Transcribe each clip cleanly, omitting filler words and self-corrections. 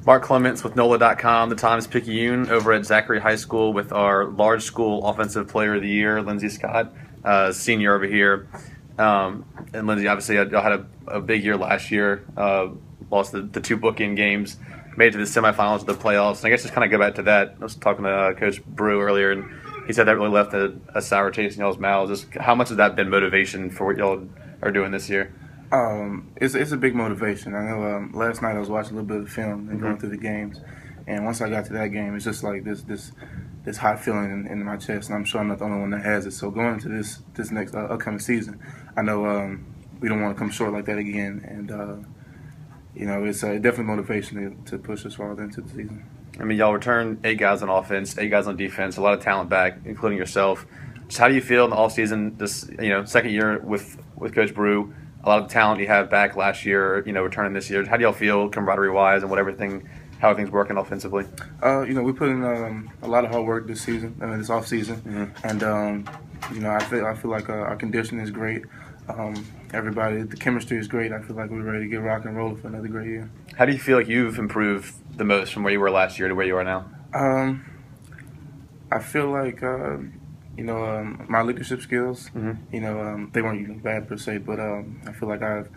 Mark Clements with NOLA.com, the Times-Picayune, over at Zachary High School with our large school Offensive Player of the Year, Lindsey Scott, senior over here. And Lindsey, obviously, y'all had a big year last year, lost the two bookend games, made it to the semifinals of the playoffs. And I guess just kind of go back to that. I was talking to Coach Brew earlier, and he said that really left a sour taste in y'all's mouths. Just how much has that been motivation for what y'all are doing this year? It's a big motivation. I know last night I was watching a little bit of the film and going through the games, and once I got to that game, it's just like this hot feeling in my chest, and I'm sure I'm not the only one that has it. So going into this next upcoming season, I know we don't want to come short like that again, and it's definitely motivation to push us farther into the season. I mean, y'all returned 8 guys on offense, 8 guys on defense, a lot of talent back, including yourself. Just how do you feel in the offseason, this second year with Coach Brew? A lot of the talent you had back last year, returning this year. How do y'all feel camaraderie-wise and how everything's working offensively? We put in a lot of hard work this season, this off season, and I feel like our conditioning is great. Everybody, the chemistry is great. I feel like we're ready to get rock and roll for another great year. How do you feel like you've improved the most from where you were last year to where you are now? I feel like my leadership skills, they weren't bad per se, but I feel like I've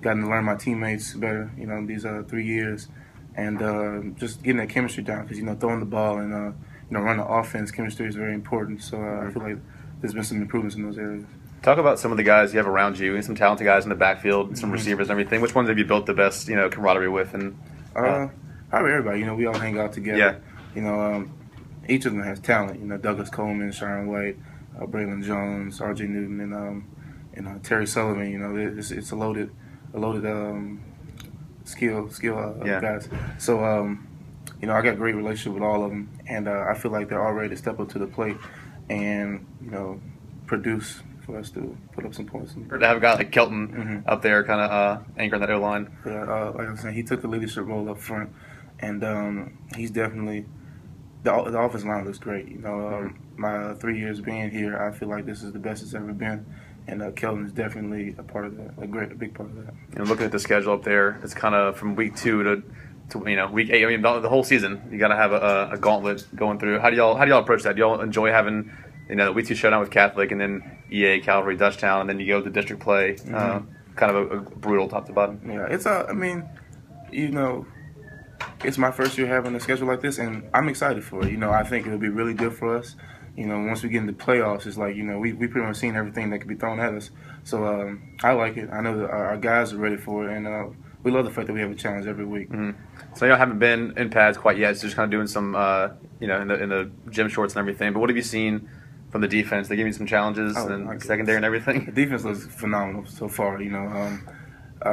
gotten to learn my teammates better, these 3 years, and just getting that chemistry down, because, throwing the ball and, running the offense, chemistry is very important, so I feel like there's been some improvements in those areas. Talk about some of the guys you have around you, and some talented guys in the backfield, some receivers and everything. Which ones have you built the best, camaraderie with? And probably everybody, we all hang out together. Yeah. Each of them has talent. Douglas Coleman, Sharon White, Braylon Jones, R.J. Newton, and Terry Sullivan. It's a loaded skill guys. So I got a great relationship with all of them, and I feel like they're all ready to step up to the plate and produce for us to put up some points. Or to have a guy like Kelton up there, kind of anchoring that O-line. Yeah, like I was saying, he took the leadership role up front, and he's definitely. The offensive line looks great. My 3 years being here, I feel like this is the best it's ever been, and Kelton is definitely a part of that, a big part of that. Looking at the schedule up there, it's kind of from week 2 to week 8. I mean, the whole season, you got to have a gauntlet going through. How do y'all approach that? Do y'all enjoy having the week 2 showdown with Catholic, and then EA, Calvary, Dutchtown, and then you go to district play? Kind of a brutal top to bottom. Yeah, it's it's my first year having a schedule like this, and I'm excited for it. I think it'll be really good for us. Once we get into playoffs, it's like, we pretty much seen everything that could be thrown at us. So I like it. I know that our guys are ready for it, and we love the fact that we have a challenge every week. So y'all haven't been in pads quite yet, so just kind of doing some, in the gym shorts and everything. But what have you seen from the defense? They give you some challenges and secondary and everything? The defense looks phenomenal so far,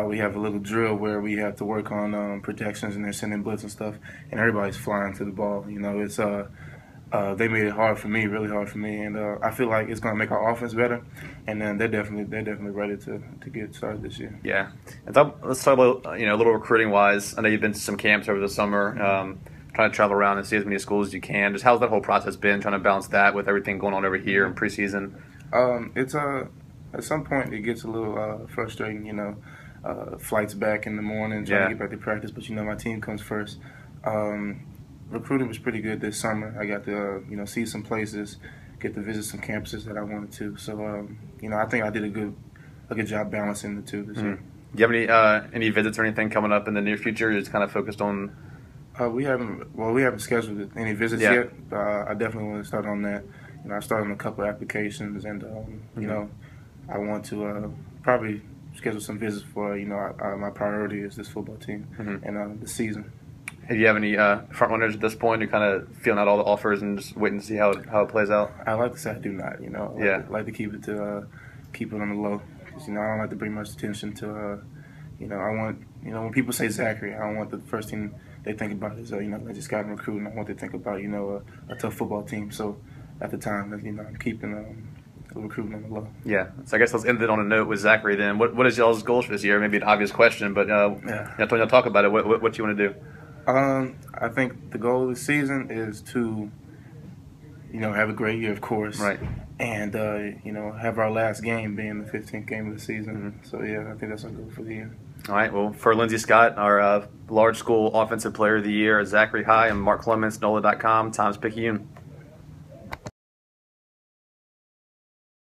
we have a little drill where we have to work on protections, and they're sending blitz and stuff, and everybody's flying to the ball. It's they made it hard for me, really hard for me, and I feel like it's going to make our offense better. And then they're definitely ready to get started this year. Yeah, and let's talk about a little recruiting wise. I know you've been to some camps over the summer, trying to travel around and see as many schools as you can. Just how's that whole process been, trying to balance that with everything going on over here in preseason? It's at some point it gets a little frustrating, flights back in the morning, trying to get back to practice, but my team comes first. Recruiting was pretty good this summer. I got to see some places, get to visit some campuses that I wanted to. So I think I did a good job balancing the two this year. Do you have any visits or anything coming up in the near future? You're just kind of focused on. We haven't scheduled any visits yet. I definitely want to start on that. I started on a couple of applications, and I want to probably schedule some visits for my priority is this football team and the season. Do you have any front runners at this point? You're kind of feeling out all the offers and just waiting to see how it plays out. I like to say I do not. I like to keep it on the low. Because, I don't like to bring much attention to. I want when people say Zachary, I don't want the first thing they think about is Lindsey Scott and recruiting. I want to think about a tough football team. So at the time, I'm keeping recruiting on the low. Yeah. So I guess let's end it on a note with Zachary then. What is y'all's goals for this year? Maybe an obvious question, but when y'all talk about it, what do you want to do? I think the goal of the season is to, have a great year, of course. Right. And, have our last game being the 15th game of the season. So, I think that's our goal for the year. All right. Well, for Lindsey Scott, our large school offensive player of the year at Zachary High. I'm Mark Clements, NOLA.com, Times-Picayune.